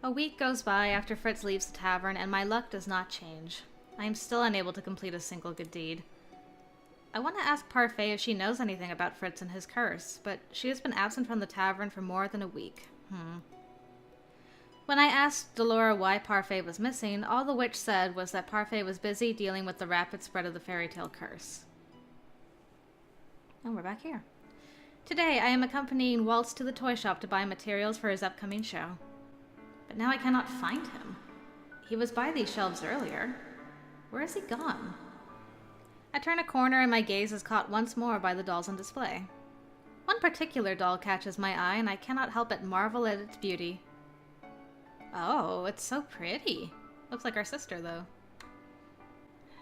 A week goes by after Fritz leaves the tavern, and my luck does not change. I am still unable to complete a single good deed. I want to ask Parfait if she knows anything about Fritz and his curse, but she has been absent from the tavern for more than a week. When I asked Delora why Parfait was missing, all the witch said was that Parfait was busy dealing with the rapid spread of the Fairytale Curse. And we're back here. Today, I am accompanying Waltz to the toy shop to buy materials for his upcoming show. But now I cannot find him. He was by these shelves earlier. Where has he gone? I turn a corner and my gaze is caught once more by the dolls on display. One particular doll catches my eye and I cannot help but marvel at its beauty. Oh, it's so pretty. Looks like our sister, though.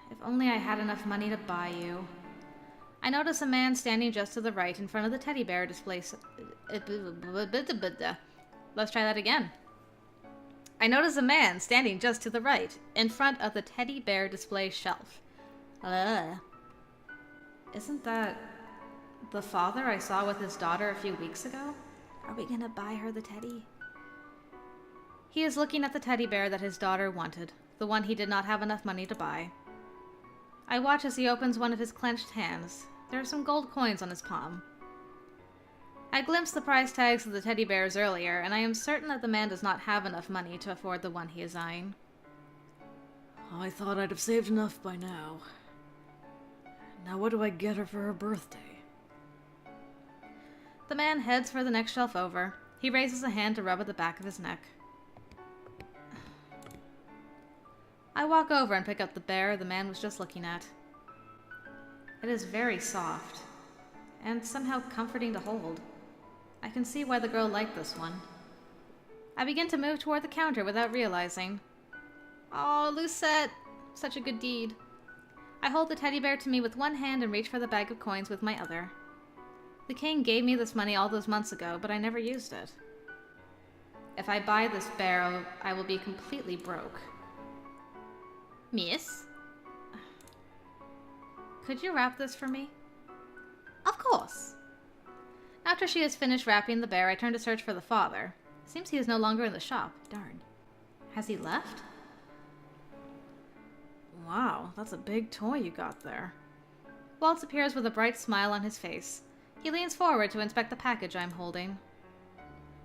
If only I had enough money to buy you. I notice a man standing just to the right in front of the teddy bear display. Let's try that again. I notice a man standing just to the right in front of the teddy bear display shelf. Isn't that the father I saw with his daughter a few weeks ago? Are we gonna buy her the teddy? He is looking at the teddy bear that his daughter wanted, the one he did not have enough money to buy. I watch as he opens one of his clenched hands. There are some gold coins on his palm. I glimpsed the price tags of the teddy bears earlier, and I am certain that the man does not have enough money to afford the one he is eyeing. I thought I'd have saved enough by now. Now what do I get her for her birthday? The man heads for the next shelf over. He raises a hand to rub at the back of his neck. I walk over and pick up the bear the man was just looking at. It is very soft, and somehow comforting to hold. I can see why the girl liked this one. I begin to move toward the counter without realizing. Oh, Lucette! Such a good deed. I hold the teddy bear to me with one hand and reach for the bag of coins with my other. The king gave me this money all those months ago, but I never used it. If I buy this bear, I will be completely broke. Miss? Could you wrap this for me? Of course. After she has finished wrapping the bear, I turn to search for the father. Seems he is no longer in the shop. Darn. Has he left? Wow, that's a big toy you got there. Waltz appears with a bright smile on his face. He leans forward to inspect the package I'm holding.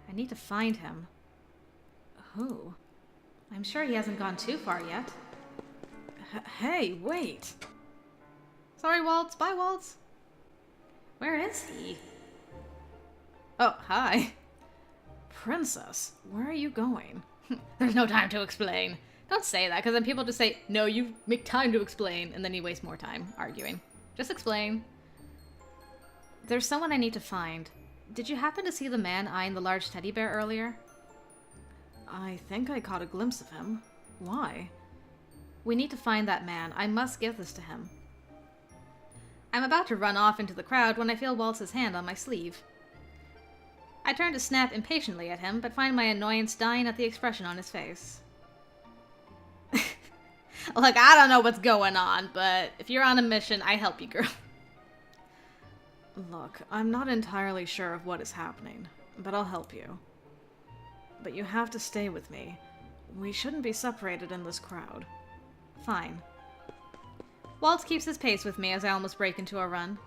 I need to find him. Who? I'm sure he hasn't gone too far yet. Hey, wait! Sorry, Waltz. Bye, Waltz. Where is he? Oh, hi. Princess, where are you going? There's no time to explain. Don't say that, because then people just say, no, you make time to explain, and then you waste more time arguing. Just explain. There's someone I need to find. Did you happen to see the man eyeing the large teddy bear earlier? I think I caught a glimpse of him. Why? We need to find that man. I must give this to him. I'm about to run off into the crowd when I feel Waltz's hand on my sleeve. I turn to snap impatiently at him, but find my annoyance dying at the expression on his face. Look, I don't know what's going on, but if you're on a mission, I help you, girl. Look, I'm not entirely sure of what is happening, but I'll help you. But you have to stay with me. We shouldn't be separated in this crowd. Fine. Waltz keeps his pace with me as I almost break into a run.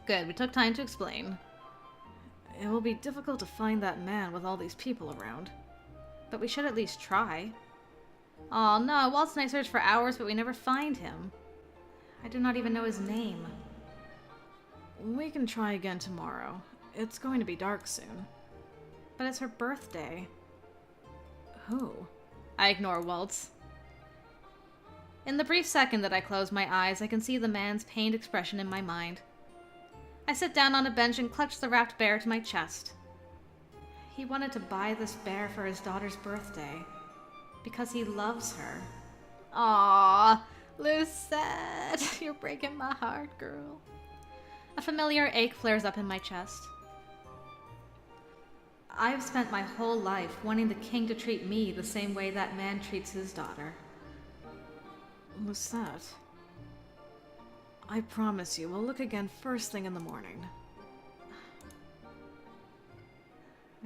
Good, we took time to explain. It will be difficult to find that man with all these people around. But we should at least try. Oh no, Waltz and I searched for hours, but we never find him. I do not even know his name. We can try again tomorrow. It's going to be dark soon. But it's her birthday. Who? I ignore Waltz. In the brief second that I close my eyes, I can see the man's pained expression in my mind. I sit down on a bench and clutch the wrapped bear to my chest. He wanted to buy this bear for his daughter's birthday. Because he loves her. Aww, Lucette, you're breaking my heart, girl. A familiar ache flares up in my chest. I've spent my whole life wanting the king to treat me the same way that man treats his daughter. Lucette, I promise you we'll look again first thing in the morning.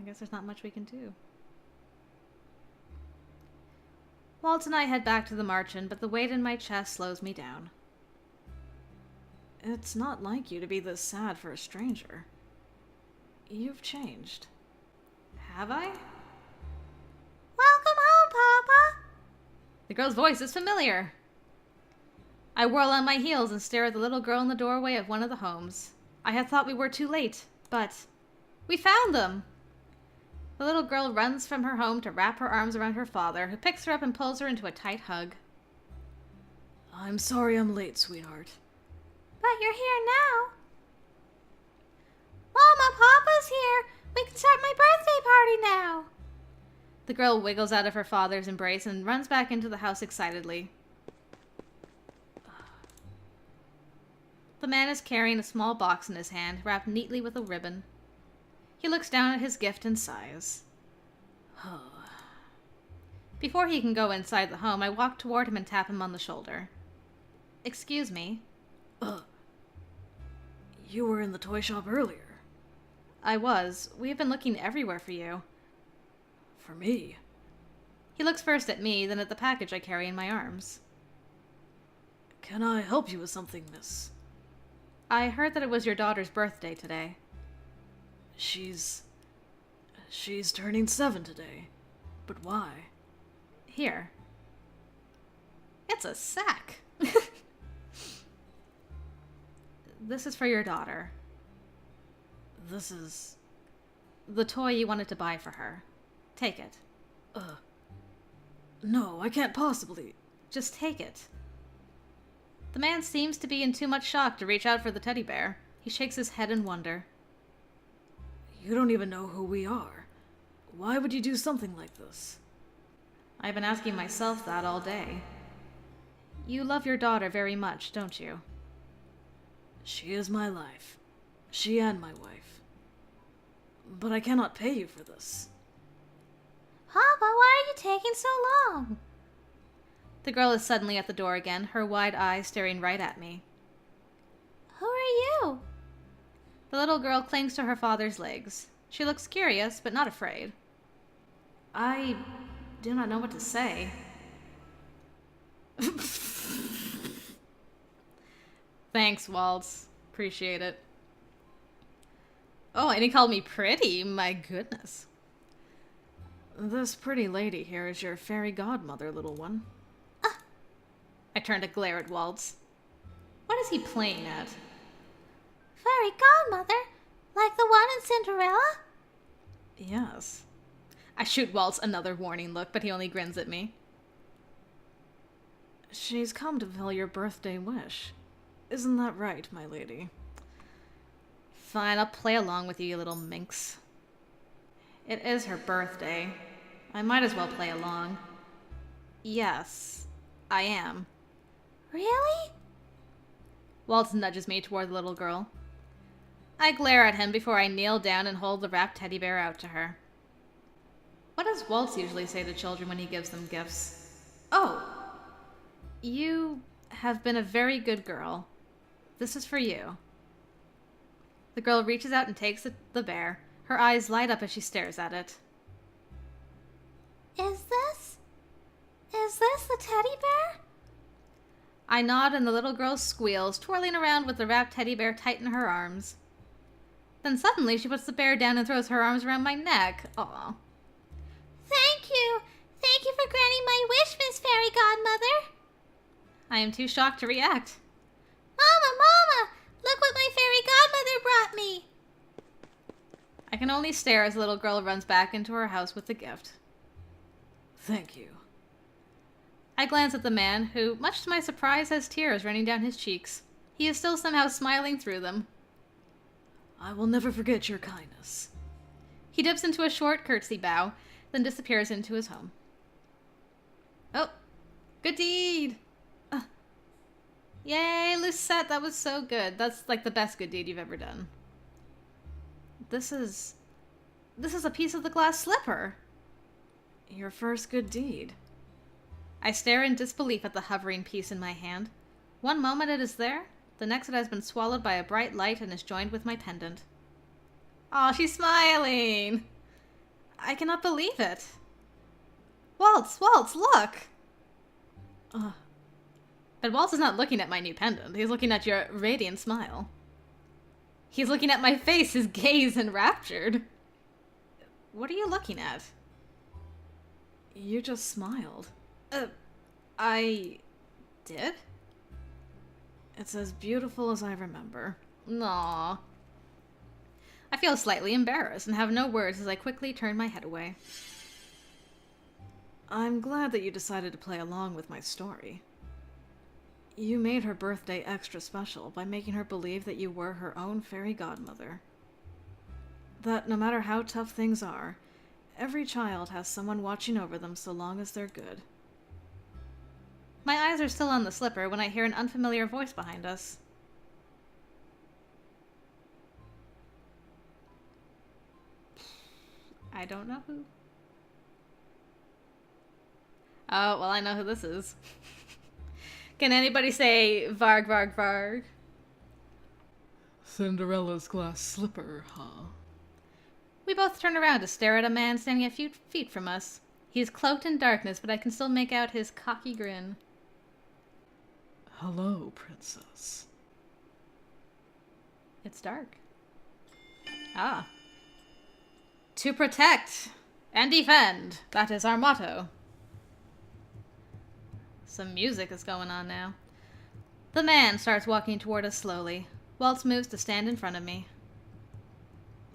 guess there's not much we can do. Waltz and I head back to the Marchen, but the weight in my chest slows me down. It's not like you to be this sad for a stranger. You've changed. Have I? Welcome home, Papa! The girl's voice is familiar. I whirl on my heels and stare at the little girl in the doorway of one of the homes. I had thought we were too late, but we found them! The little girl runs from her home to wrap her arms around her father, who picks her up and pulls her into a tight hug. I'm sorry I'm late, sweetheart. But you're here now. Mama, Papa's here! We can start my birthday party now! The girl wiggles out of her father's embrace and runs back into the house excitedly. The man is carrying a small box in his hand, wrapped neatly with a ribbon. He looks down at his gift and sighs. Before he can go inside the home, I walk toward him and tap him on the shoulder. Excuse me. You were in the toy shop earlier. I was. We've been looking everywhere for you. For me? He looks first at me, then at the package I carry in my arms. Can I help you with something, miss? I heard that it was your daughter's birthday today. She's turning 7 today. But why? Here. It's a sack. This is for your daughter. This is... the toy you wanted to buy for her. Take it. No, I can't possibly... Just take it. The man seems to be in too much shock to reach out for the teddy bear. He shakes his head in wonder. You don't even know who we are. Why would you do something like this? I've been asking myself that all day. You love your daughter very much, don't you? She is my life. She and my wife. But I cannot pay you for this. Papa, why are you taking so long? The girl is suddenly at the door again, her wide eyes staring right at me. Who are you? The little girl clings to her father's legs. She looks curious, but not afraid. I do not know what to say. Thanks, Waltz. Appreciate it. Oh, and he called me pretty. My goodness. This pretty lady here is your fairy godmother, little one. I turn to glare at Waltz. What is he playing at? Fairy godmother? Like the one in Cinderella? Yes. I shoot Waltz another warning look, but he only grins at me. She's come to fulfill your birthday wish. Isn't that right, my lady? Fine, I'll play along with you, you little minx. It is her birthday. I might as well play along. Yes, I am. Really? Waltz nudges me toward the little girl. I glare at him before I kneel down and hold the wrapped teddy bear out to her. What does Waltz usually say to children when he gives them gifts? Oh! You have been a very good girl. This is for you. The girl reaches out and takes the bear. Her eyes light up as she stares at it. Is this the teddy bear? I nod and the little girl squeals, twirling around with the wrapped teddy bear tight in her arms. Then suddenly she puts the bear down and throws her arms around my neck. Aw. Thank you! Thank you for granting my wish, Miss Fairy Godmother! I am too shocked to react. Mama! Look what my fairy godmother brought me! I can only stare as the little girl runs back into her house with the gift. Thank you. I glance at the man, who, much to my surprise, has tears running down his cheeks. He is still somehow smiling through them. I will never forget your kindness. He dips into a short curtsy bow, then disappears into his home. Oh, good deed! Yay, Lucette, that was so good. That's like the best good deed you've ever done. This is a piece of the glass slipper. Your first good deed. I stare in disbelief at the hovering piece in my hand. One moment it is there, the next it has been swallowed by a bright light and is joined with my pendant. Aw, she's smiling! I cannot believe it. Waltz, Waltz, look! But Waltz is not looking at my new pendant. He's looking at your radiant smile. He's looking at my face, his gaze enraptured. What are you looking at? You just smiled. I did? It's as beautiful as I remember. Aww. I feel slightly embarrassed and have no words as I quickly turn my head away. I'm glad that you decided to play along with my story. You made her birthday extra special by making her believe that you were her own fairy godmother. That no matter how tough things are, every child has someone watching over them so long as they're good. My eyes are still on the slipper when I hear an unfamiliar voice behind us. I don't know who. Oh, well, I know who this is. Can anybody say Varg, Varg, Varg? Cinderella's glass slipper, huh? We both turn around to stare at a man standing a few feet from us. He is cloaked in darkness, but I can still make out his cocky grin. Hello, princess. It's dark. Ah. To protect and defend. That is our motto. Some music is going on now. The man starts walking toward us slowly. Waltz moves to stand in front of me.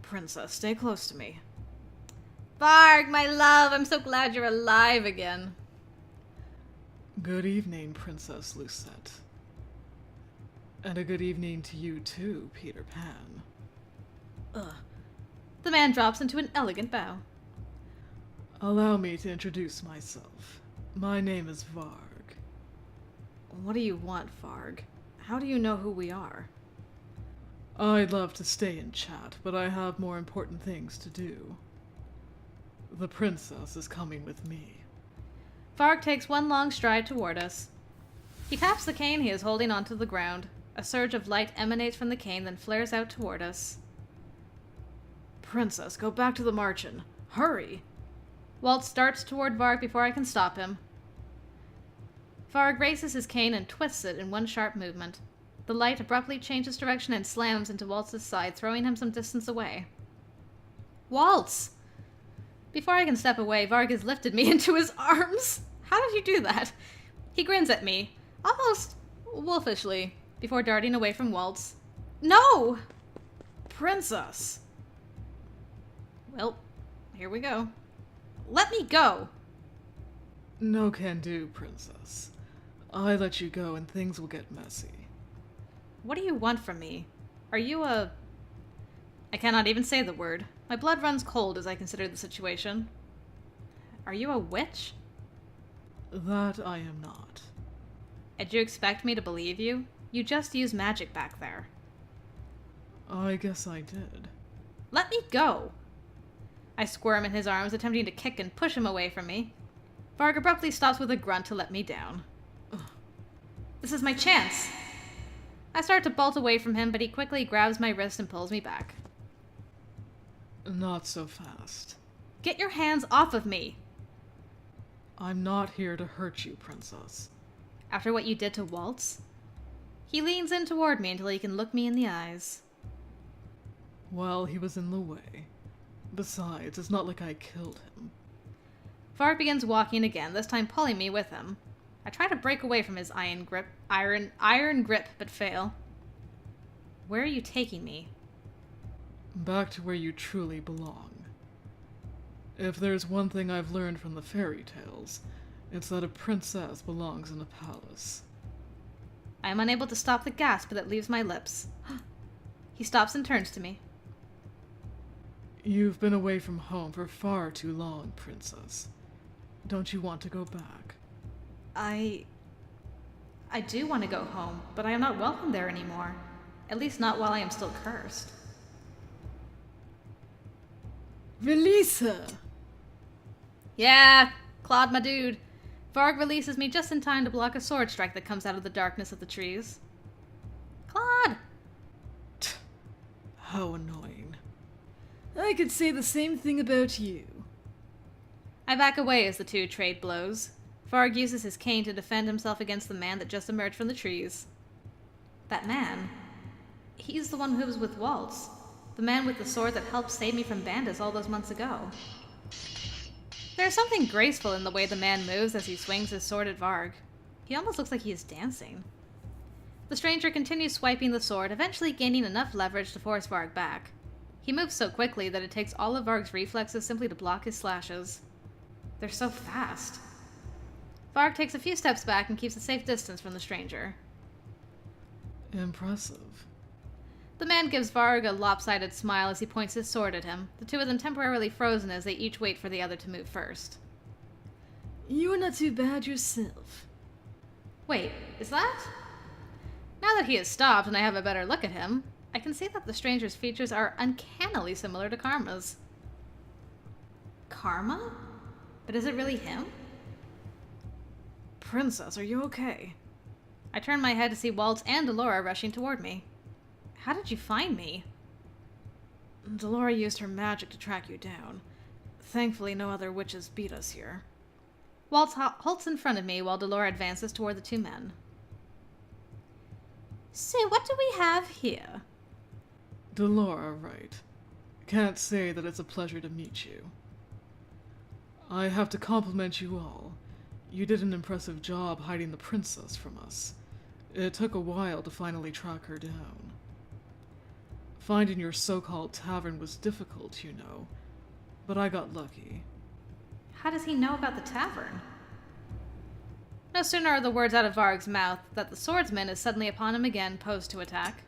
Princess, stay close to me. Varg, my love, I'm so glad you're alive again. Good evening, Princess Lucette. And a good evening to you too, Peter Pan. The man drops into an elegant bow. Allow me to introduce myself. My name is Varg. What do you want, Varg? How do you know who we are? I'd love to stay and chat, but I have more important things to do. The princess is coming with me. Varg takes one long stride toward us. He taps the cane he is holding onto the ground. A surge of light emanates from the cane, then flares out toward us. Princess, go back to the margin. Hurry! Waltz darts toward Varg before I can stop him. Varg raises his cane and twists it in one sharp movement. The light abruptly changes direction and slams into Waltz's side, throwing him some distance away. Waltz! Before I can step away, Varg has lifted me into his arms. How did you do that? He grins at me, almost wolfishly, before darting away from Waltz. No! Princess! Well, here we go. Let me go! No can do, princess. I let you go and things will get messy. What do you want from me? Are you a... I cannot even say the word. My blood runs cold as I consider the situation. Are you a witch? That I am not. Did you expect me to believe you? You just used magic back there. I guess I did. Let me go! I squirm in his arms, attempting to kick and push him away from me. Varg abruptly stops with a grunt to let me down. Ugh. This is my chance! I start to bolt away from him, but he quickly grabs my wrist and pulls me back. Not so fast. Get your hands off of me! I'm not here to hurt you, princess. After what you did to Waltz? He leans in toward me until he can look me in the eyes. Well, he was in the way. Besides, it's not like I killed him. Varg begins walking again, this time pulling me with him. I try to break away from his iron grip, but fail. Where are you taking me? Back to where you truly belong. If there's one thing I've learned from the fairy tales, it's that a princess belongs in a palace. I am unable to stop the gasp that leaves my lips. He stops and turns to me. You've been away from home for far too long, princess. Don't you want to go back? I do want to go home, but I am not welcome there anymore. At least not while I am still cursed. Release her! Yeah, Claude, my dude. Varg releases me just in time to block a sword strike that comes out of the darkness of the trees. Claude! How annoying. I could say the same thing about you. I back away as the two trade blows. Varg uses his cane to defend himself against the man that just emerged from the trees. That man? He's the one who was with Waltz. The man with the sword that helped save me from bandits all those months ago. There's something graceful in the way the man moves as he swings his sword at Varg. He almost looks like he is dancing. The stranger continues swiping the sword, eventually gaining enough leverage to force Varg back. He moves so quickly that it takes all of Varg's reflexes simply to block his slashes. They're so fast. Varg takes a few steps back and keeps a safe distance from the stranger. Impressive. The man gives Varg a lopsided smile as he points his sword at him, the two of them temporarily frozen as they each wait for the other to move first. You are not too bad yourself. Wait, is that? Now that he has stopped and I have a better look at him, I can see that the stranger's features are uncannily similar to Karma's. Karma? But is it really him? Princess, are you okay? I turn my head to see Waltz and Delora rushing toward me. How did you find me? Delora used her magic to track you down. Thankfully, no other witches beat us here. Waltz halts in front of me while Delora advances toward the two men. So what do we have here? Delora, right. Can't say that it's a pleasure to meet you. I have to compliment you all. You did an impressive job hiding the princess from us. It took a while to finally track her down. Finding your so-called tavern was difficult, you know, but I got lucky. How does he know about the tavern? No sooner are the words out of Varg's mouth that the swordsman is suddenly upon him again, posed to attack.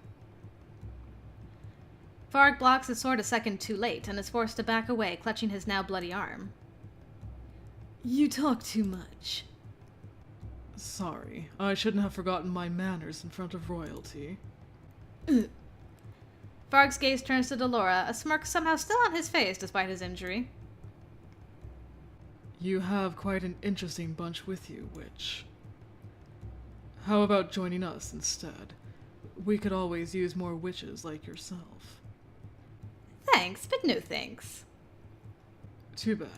Varg blocks his sword a second too late and is forced to back away, clutching his now bloody arm. You talk too much. Sorry, I shouldn't have forgotten my manners in front of royalty. Varg's gaze turns to Delora, a smirk somehow still on his face despite his injury. You have quite an interesting bunch with you, witch. How about joining us instead? We could always use more witches like yourself. Thanks, but no thanks. Too bad.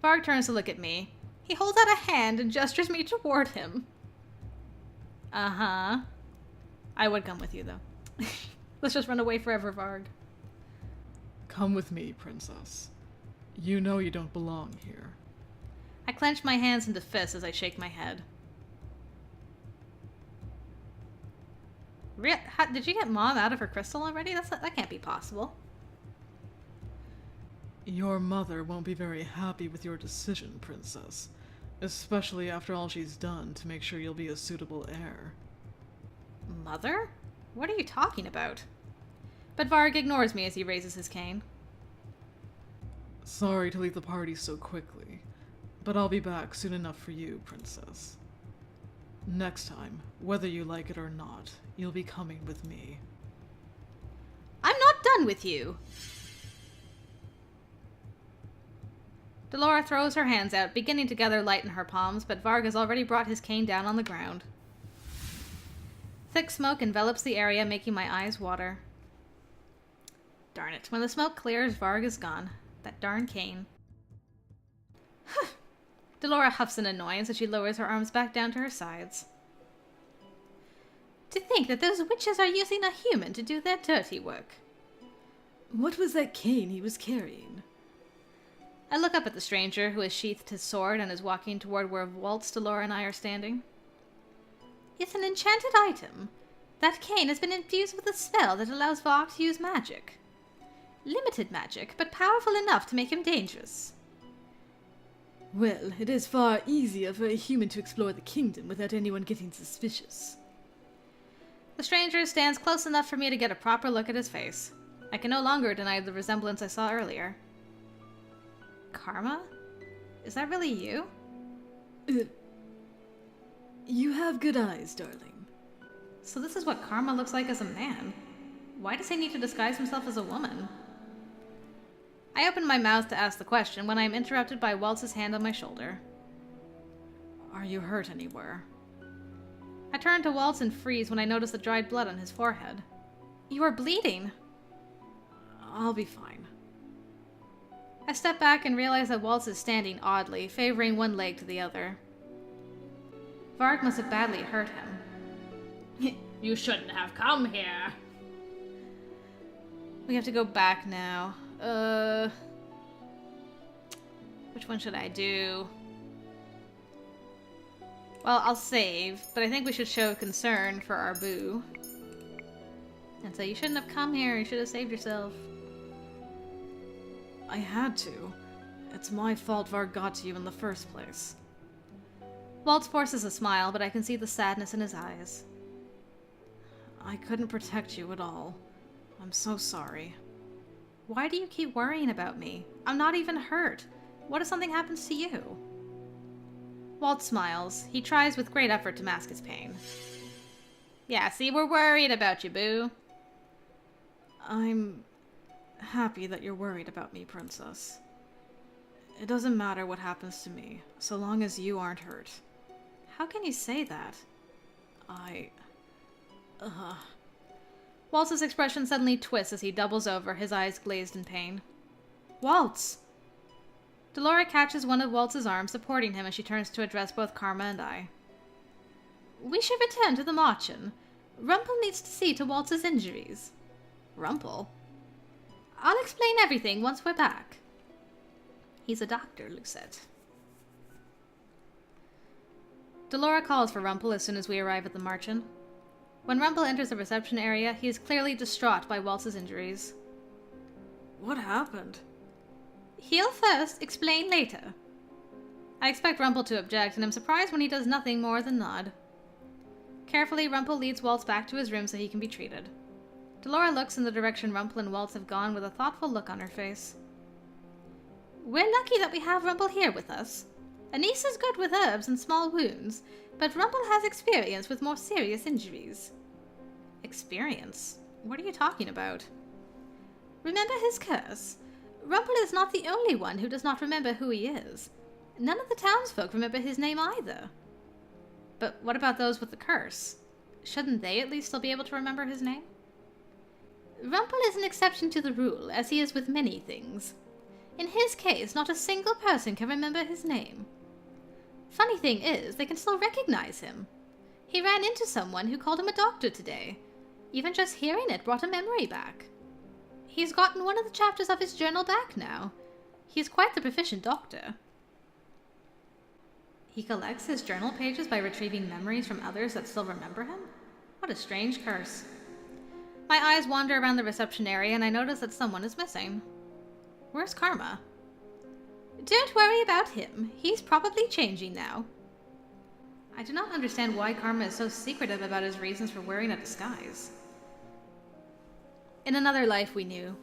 Varg turns to look at me. He holds out a hand and gestures me toward him. Uh-huh. I would come with you, though. Let's just run away forever, Varg. Come with me, princess. You know you don't belong here. I clench my hands into fists as I shake my head. Did you get Mom out of her crystal already? That can't be possible. Your mother won't be very happy with your decision, princess. Especially after all she's done to make sure you'll be a suitable heir. Mother? What are you talking about? But Varg ignores me as he raises his cane. Sorry to leave the party so quickly, but I'll be back soon enough for you, princess. Next time, whether you like it or not, you'll be coming with me. I'm not done with you! Delora throws her hands out, beginning to gather light in her palms, but Varg has already brought his cane down on the ground. Thick smoke envelops the area, making my eyes water. Darn it. When the smoke clears, Varg is gone. That darn cane. Delora huffs in annoyance as she lowers her arms back down to her sides. To think that those witches are using a human to do their dirty work. What was that cane he was carrying? I look up at the stranger, who has sheathed his sword and is walking toward where Waltz, Delora, and I are standing. It's an enchanted item. That cane has been infused with a spell that allows Varg to use magic. Limited magic, but powerful enough to make him dangerous. Well, it is far easier for a human to explore the kingdom without anyone getting suspicious. The stranger stands close enough for me to get a proper look at his face. I can no longer deny the resemblance I saw earlier. Karma? Is that really you? You have good eyes, darling. So this is what Karma looks like as a man. Why does he need to disguise himself as a woman? I open my mouth to ask the question when I am interrupted by Waltz's hand on my shoulder. Are you hurt anywhere? I turn to Waltz and freeze when I notice the dried blood on his forehead. You are bleeding. I'll be fine. I step back and realize that Waltz is standing oddly, favoring one leg to the other. Varg must have badly hurt him. You shouldn't have come here. We have to go back now. Which one should I do? Well, I'll save, but I think we should show concern for our boo. And say, you shouldn't have come here, you should have saved yourself. I had to. It's my fault Varg got to you in the first place. Waltz forces a smile, but I can see the sadness in his eyes. I couldn't protect you at all. I'm so sorry. Why do you keep worrying about me? I'm not even hurt. What if something happens to you? Waltz smiles. He tries with great effort to mask his pain. Yeah, see, we're worried about you, boo. I'm happy that you're worried about me, Princess. It doesn't matter what happens to me, so long as you aren't hurt. How can you say that? Uh-huh. Waltz's expression suddenly twists as he doubles over, his eyes glazed in pain. Waltz! Delora catches one of Waltz's arms, supporting him as she turns to address both Karma and I. We should return to the Marchen. Rumple needs to see to Waltz's injuries. Rumple? I'll explain everything once we're back. He's a doctor, Lucette. Delora calls for Rumple as soon as we arrive at the Marchen. When Rumple enters the reception area, he is clearly distraught by Waltz's injuries. What happened? Heal first, explain later. I expect Rumple to object, and am surprised when he does nothing more than nod. Carefully, Rumple leads Waltz back to his room so he can be treated. Delora looks in the direction Rumple and Waltz have gone with a thoughtful look on her face. We're lucky that we have Rumple here with us. Anise is good with herbs and small wounds, but Rumple has experience with more serious injuries. Experience? What are you talking about? Remember his curse? Rumple is not the only one who does not remember who he is. None of the townsfolk remember his name either. But what about those with the curse? Shouldn't they at least still be able to remember his name? Rumple is an exception to the rule, as he is with many things. In his case, not a single person can remember his name. Funny thing is, they can still recognize him. He ran into someone who called him a doctor today. Even just hearing it brought a memory back. He's gotten one of the chapters of his journal back now. He's quite the proficient doctor. He collects his journal pages by retrieving memories from others that still remember him? What a strange curse. My eyes wander around the reception area and I notice that someone is missing. Where's Karma? Don't worry about him. He's probably changing now. I do not understand why Karma is so secretive about his reasons for wearing a disguise. In another life we knew.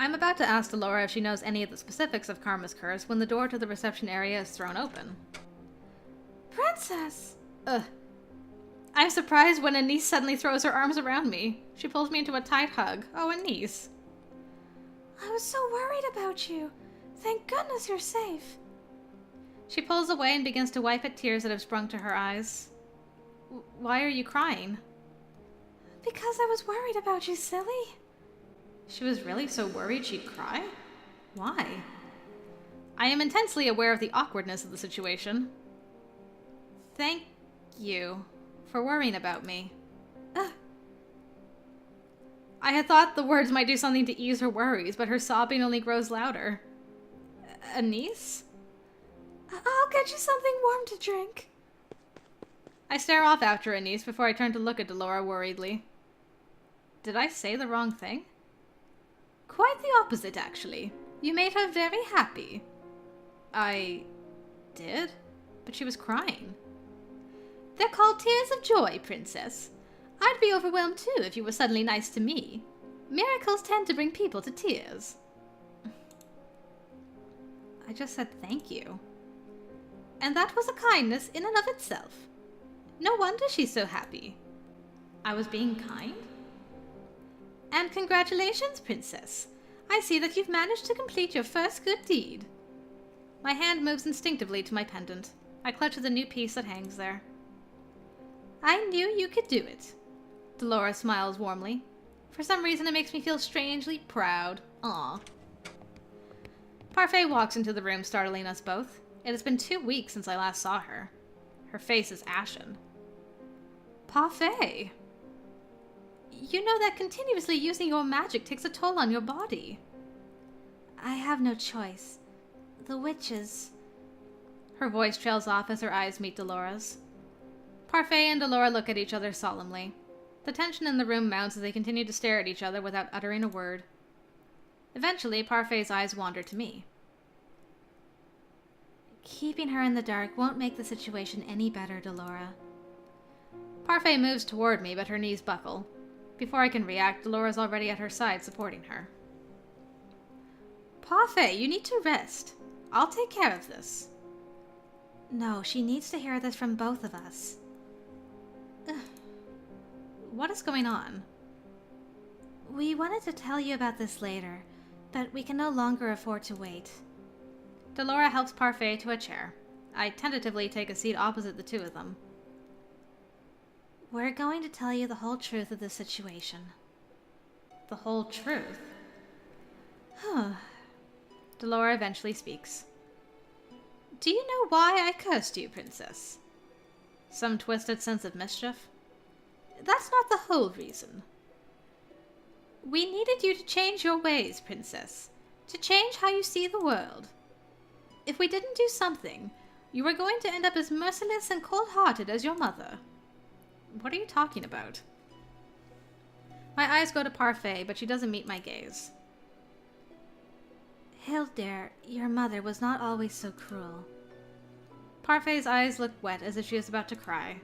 I'm about to ask Delora if she knows any of the specifics of Karma's curse when the door to the reception area is thrown open. Princess! Ugh. I'm surprised when Anise suddenly throws her arms around me. She pulls me into a tight hug. Oh, Anise. I was so worried about you. Thank goodness you're safe. She pulls away and begins to wipe at tears that have sprung to her eyes. Why are you crying? Because I was worried about you, silly. She was really so worried she'd cry? Why? I am intensely aware of the awkwardness of the situation. Thank you for worrying about me. Ugh. I had thought the words might do something to ease her worries, but her sobbing only grows louder. Anise? I'll get you something warm to drink. I stare off after Anise before I turn to look at Delora worriedly. Did I say the wrong thing? Quite the opposite, actually. You made her very happy. I did? But she was crying. They're called tears of joy, Princess. I'd be overwhelmed too if you were suddenly nice to me. Miracles tend to bring people to tears. I just said thank you. And that was a kindness in and of itself. No wonder she's so happy. I was being kind? And congratulations, Princess. I see that you've managed to complete your first good deed. My hand moves instinctively to my pendant. I clutch at the new piece that hangs there. I knew you could do it. Delora smiles warmly. For some reason it makes me feel strangely proud. Aw. Parfait walks into the room, startling us both. It has been 2 weeks since I last saw her. Her face is ashen. Parfait! You know that continuously using your magic takes a toll on your body. I have no choice. The witches... Her voice trails off as her eyes meet Delora's. Parfait and Delora look at each other solemnly. The tension in the room mounts as they continue to stare at each other without uttering a word. Eventually, Parfait's eyes wander to me. Keeping her in the dark won't make the situation any better, Delora. Parfait moves toward me, but her knees buckle. Before I can react, Delora's already at her side, supporting her. Parfait, you need to rest. I'll take care of this. No, she needs to hear this from both of us. What is going on? We wanted to tell you about this later, but we can no longer afford to wait. Delora helps Parfait to a chair. I tentatively take a seat opposite the two of them. We're going to tell you the whole truth of the situation. The whole truth? Delora eventually speaks. Do you know why I cursed you, Princess? Some twisted sense of mischief? That's not the whole reason. We needed you to change your ways, Princess. To change how you see the world. If we didn't do something, you were going to end up as merciless and cold-hearted as your mother. What are you talking about? My eyes go to Parfait, but she doesn't meet my gaze. Hildur, your mother, was not always so cruel. Parfait's eyes look wet as if she is about to cry.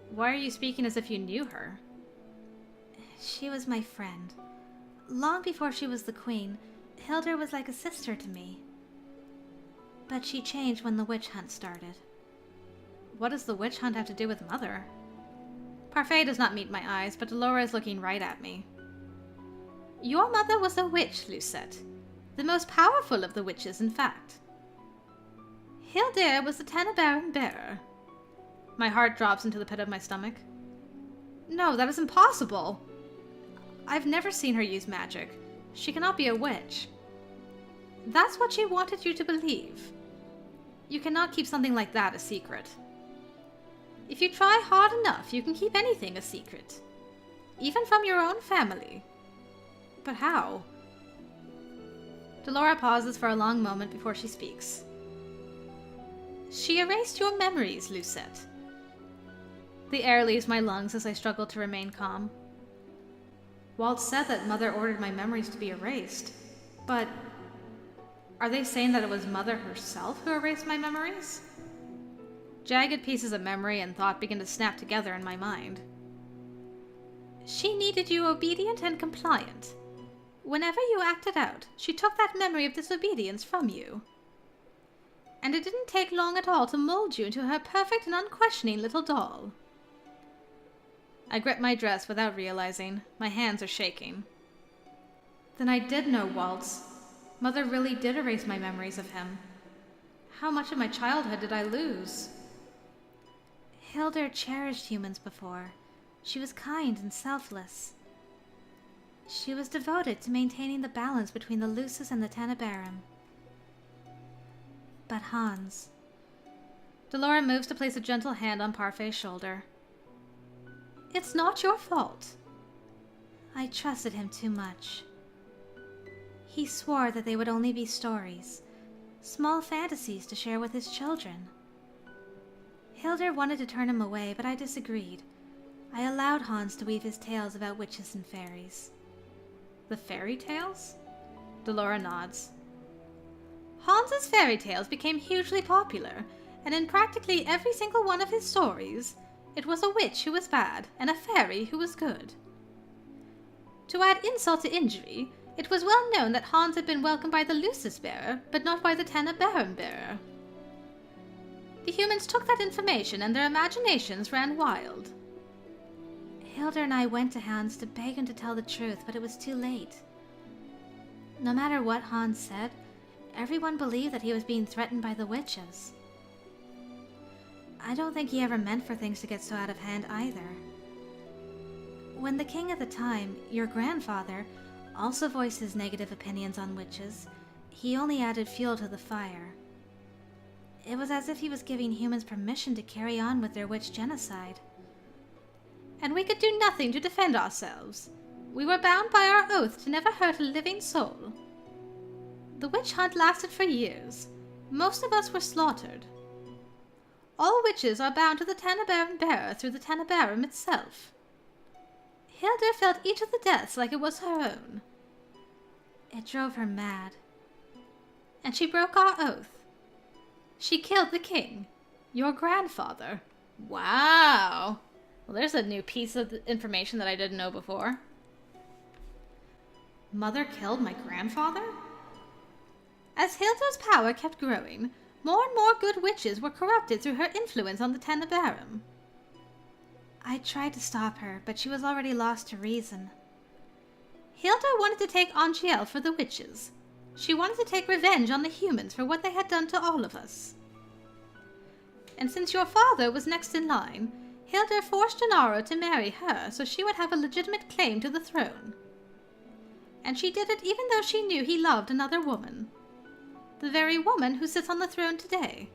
Why are you speaking as if you knew her? She was my friend. Long before she was the queen, Hildur was like a sister to me. But she changed when the witch hunt started. What does the witch hunt have to do with Mother? Parfait does not meet my eyes, but Delora is looking right at me. Your mother was a witch, Lucette. The most powerful of the witches, in fact. Hildur was the Tenebrarum bearer. My heart drops into the pit of my stomach. No, that is impossible. I've never seen her use magic. She cannot be a witch. That's what she wanted you to believe. You cannot keep something like that a secret. If you try hard enough, you can keep anything a secret. Even from your own family. But how? Delora pauses for a long moment before she speaks. She erased your memories, Lucette. The air leaves my lungs as I struggle to remain calm. Waltz said that Mother ordered my memories to be erased, but are they saying that it was Mother herself who erased my memories? Jagged pieces of memory and thought begin to snap together in my mind. She needed you obedient and compliant. Whenever you acted out, she took that memory of disobedience from you. And it didn't take long at all to mold you into her perfect and unquestioning little doll. I grip my dress without realizing. My hands are shaking. Then I did know Waltz. Mother really did erase my memories of him. How much of my childhood did I lose? Hildur cherished humans before. She was kind and selfless. She was devoted to maintaining the balance between the Lucis and the Tenebrarum. But Hans... Delora moves to place a gentle hand on Parfait's shoulder. It's not your fault. I trusted him too much. He swore that they would only be stories, small fantasies to share with his children. Hildur wanted to turn him away, but I disagreed. I allowed Hans to weave his tales about witches and fairies. The fairy tales? Delora nods. Hans's fairy tales became hugely popular, and in practically every single one of his stories, it was a witch who was bad and a fairy who was good. To add insult to injury, it was well known that Hans had been welcomed by the Lucis bearer, but not by the Tenebrarum bearer. The humans took that information and their imaginations ran wild. Hildur and I went to Hans to beg him to tell the truth, but it was too late. No matter what Hans said, everyone believed that he was being threatened by the witches. I don't think he ever meant for things to get so out of hand either. When the king at the time, your grandfather, also voiced his negative opinions on witches, he only added fuel to the fire. It was as if he was giving humans permission to carry on with their witch genocide. And we could do nothing to defend ourselves. We were bound by our oath to never hurt a living soul. The witch hunt lasted for years. Most of us were slaughtered. All witches are bound to the Tanabarum bearer through the Tanabarum itself. Hilda felt each of the deaths like it was her own. It drove her mad. And she broke our oath. She killed the king, your grandfather. Wow. Well, there's a new piece of information that I didn't know before. Mother killed my grandfather? As Hilda's power kept growing, more and more good witches were corrupted through her influence on the Tanabarum. I tried to stop her, but she was already lost to reason. Hilda wanted to take Angielle for the witches. She wanted to take revenge on the humans for what they had done to all of us. And since your father was next in line, Hilda forced Gennaro to marry her so she would have a legitimate claim to the throne. And she did it even though she knew he loved another woman. The very woman who sits on the throne today.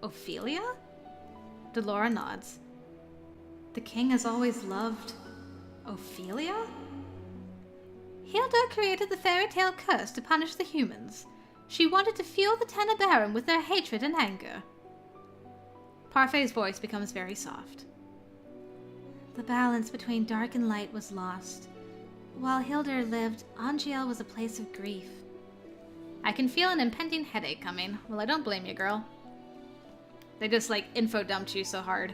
Ophelia? Delora nods. The king has always loved Ophelia? Hilda created the Fairytale Curse to punish the humans. She wanted to fuel the Tanabarum with their hatred and anger. Parfai's voice becomes very soft. The balance between dark and light was lost. While Hilda lived, Angielle was a place of grief. I can feel an impending headache coming. Well, I don't blame you, girl. They just, info dumped you so hard.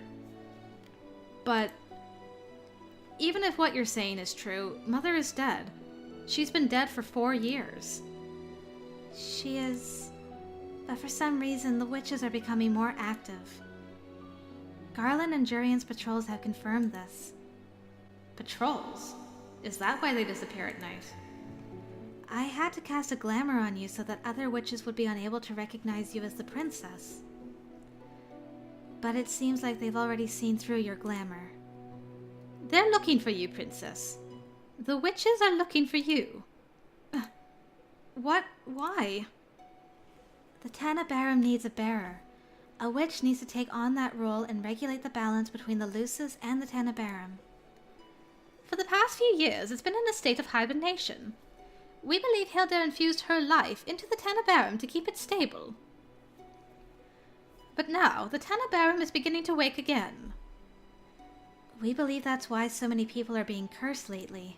But even if what you're saying is true, Mother is dead. She's been dead for 4 years. She is... But for some reason, the witches are becoming more active. Garland and Jurian's patrols have confirmed this. Patrols? Is that why they disappear at night? I had to cast a glamour on you so that other witches would be unable to recognize you as the princess. But it seems like they've already seen through your glamour. They're looking for you, princess. The witches are looking for you. What? Why? The Tanabarum needs a bearer. A witch needs to take on that role and regulate the balance between the Lucis and the Tanabarum. For the past few years, it's been in a state of hibernation. We believe Hilda infused her life into the Tanabarum to keep it stable. But now, the Tanabarum is beginning to wake again. We believe that's why so many people are being cursed lately.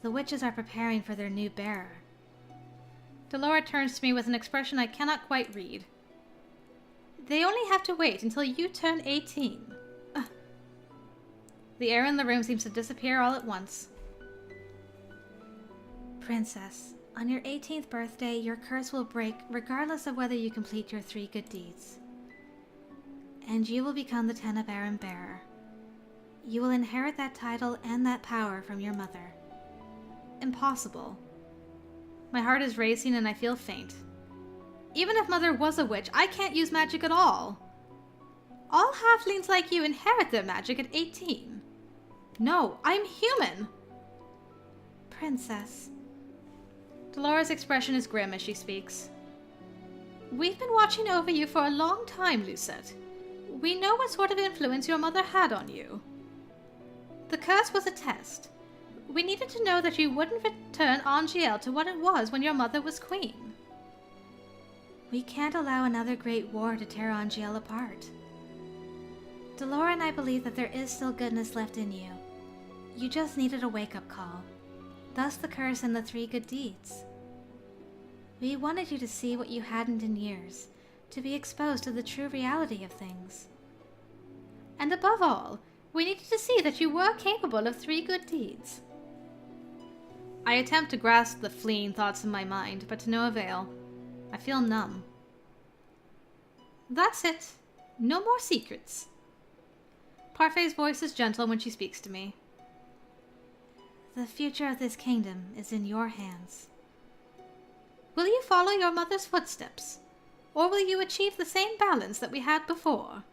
The witches are preparing for their new bearer. Delora turns to me with an expression I cannot quite read. They only have to wait until you turn 18. The air in the room seems to disappear all at once. Princess, on your 18th birthday, your curse will break regardless of whether you complete your 3 good deeds. And you will become the Tanabarum bearer. You will inherit that title and that power from your mother. Impossible. My heart is racing and I feel faint. Even if Mother was a witch, I can't use magic at all. All halflings like you inherit their magic at 18. No, I'm human. Princess. Delora's expression is grim as she speaks. We've been watching over you for a long time, Lucette. We know what sort of influence your mother had on you. The curse was a test. We needed to know that you wouldn't return Angielle to what it was when your mother was queen. We can't allow another great war to tear Angielle apart. Delora and I believe that there is still goodness left in you. You just needed a wake-up call. Thus the curse and the 3 good deeds. We wanted you to see what you hadn't in years, to be exposed to the true reality of things. And above all, we needed to see that you were capable of 3 good deeds. I attempt to grasp the fleeing thoughts in my mind, but to no avail. I feel numb. That's it. No more secrets. Parfai's voice is gentle when she speaks to me. The future of this kingdom is in your hands. Will you follow your mother's footsteps? Or will you achieve the same balance that we had before?